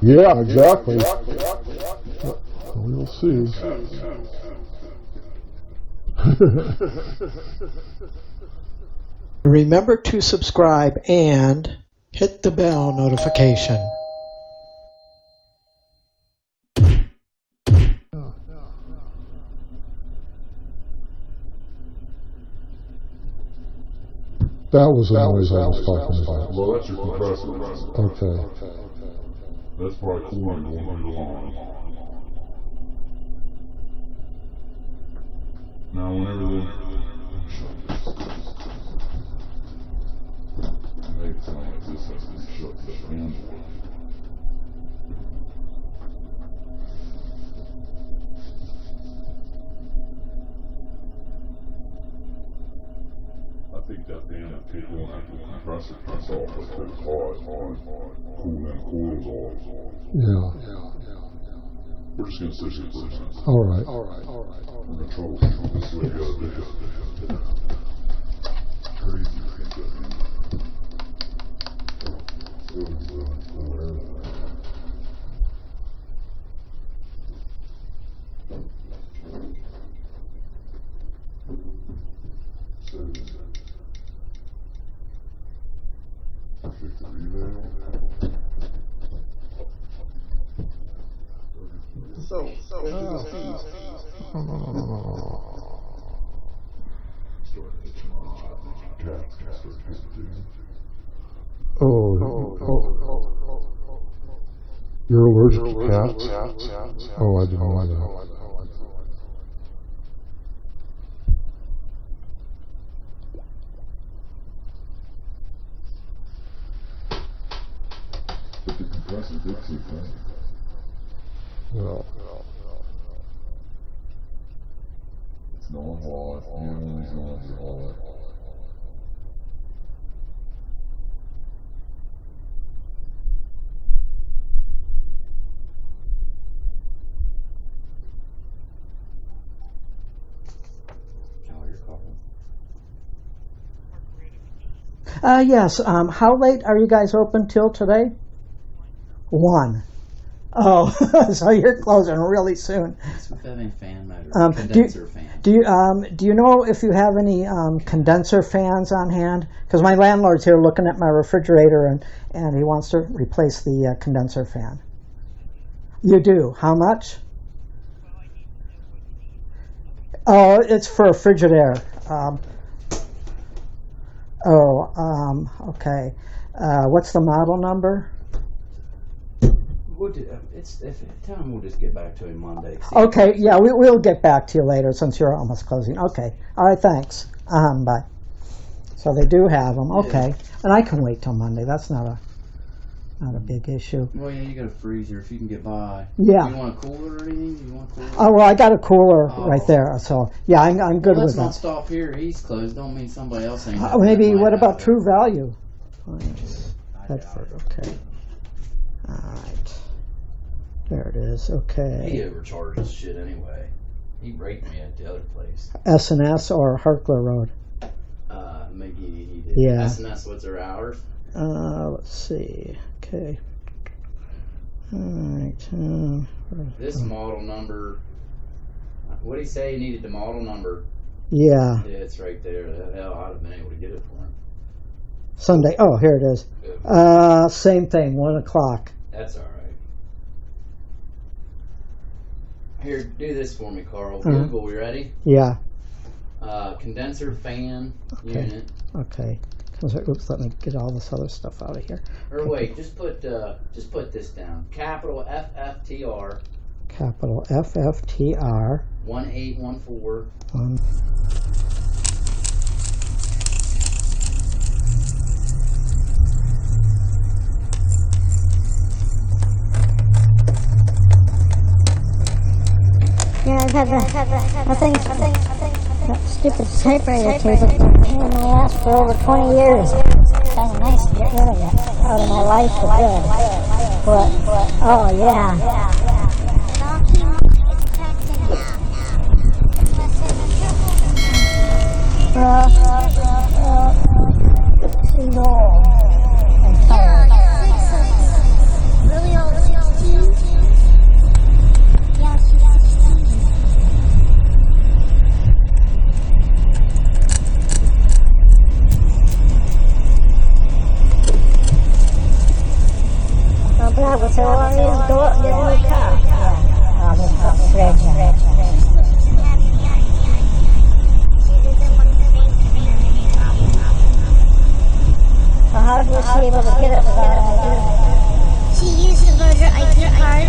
Yeah, exactly. We'll see. Remember to subscribe and hit the bell notification. That was the noise I was talking about. Well, that's your compressor. Okay. That's probably cooling going through the line. Now, whenever they make it sound like this, has to shut the fan off. I think that fan will kick on after the compressor cuts off, but if it's hot, cool them coils off. Yeah. We're just gonna sit here for a second. All right. We're gonna troubleshoot this way. You gotta do it. Crazy to think that in. You're allergic to cats? Oh, I didn't know that. But the compressor did keep going. Well, It's non-hot, and when these ones are hot. Yes. How late are you guys open till today? 1. Oh, so you're closing really soon. We've had any fan motor, condenser fan. Do you know if you have any condenser fans on hand? Because my landlord's here looking at my refrigerator and he wants to replace the condenser fan. You do. How much? Oh, it's for a Frigidaire. Okay. What's the model number? Tell him we'll just get back to him Monday. Okay, yeah, we'll get back to you later since you're almost closing. Okay. All right, thanks. Bye. So they do have them. Okay. Yeah. And I can wait till Monday. That's not a big issue. Well, yeah, you got a freezer if you can get by. Yeah. Do you want a cooler or anything? Do you want a cooler? Oh, well, I got a cooler right there. So, yeah, I'm good with that. Let's not stop here. He's closed. Don't mean somebody else ain't. Maybe, what about True Value? Bedford, okay. All right. There it is. Okay. He overcharges shit anyway. He raked me at the other place. S&S or Harkler Road? Maybe he did. Yeah. S&S, what's their hours? Let's see. Okay. All right. This model number. What did he say? He needed the model number. Yeah. Yeah, it's right there. Hell, I'd have been able to get it for him. Sunday. Oh, here it is. Same thing. 1 o'clock. That's all right. Here, do this for me, Carl. Google, we ready? Yeah. Condenser fan unit. Okay. Oops, let me get all this other stuff out of here. Or wait, just put this down. Capital FFTR. Capital FFTR. 1814. Yeah, I've had that stupid typewriter table in my ass for over 20 years. It's kind of nice to get rid of it out of my life for good. But, oh yeah. Yeah, we said, well, you just go up and get a new car. Yeah. Oh, just put the fridge in it. Well, how was she able to get it without ID? She used the voter ID card.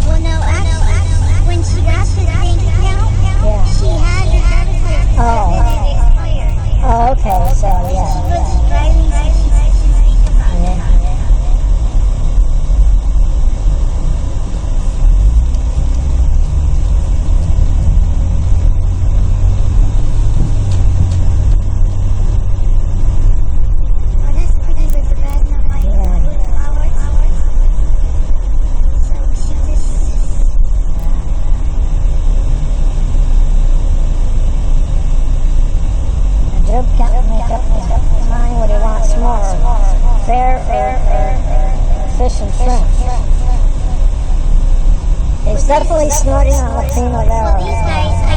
Well, no, actually, when she got the bank account, she had her driver's license, and it expired. Oh, okay, so She yeah. was driving, so she said she didn't think about it. Oh, that's pretty with the bed, not like with flowers. So she just... Job can't make up his mind what he wants more. Fair or fish and shrimp. He's definitely snorting on the cream of Well, these arrow. guys,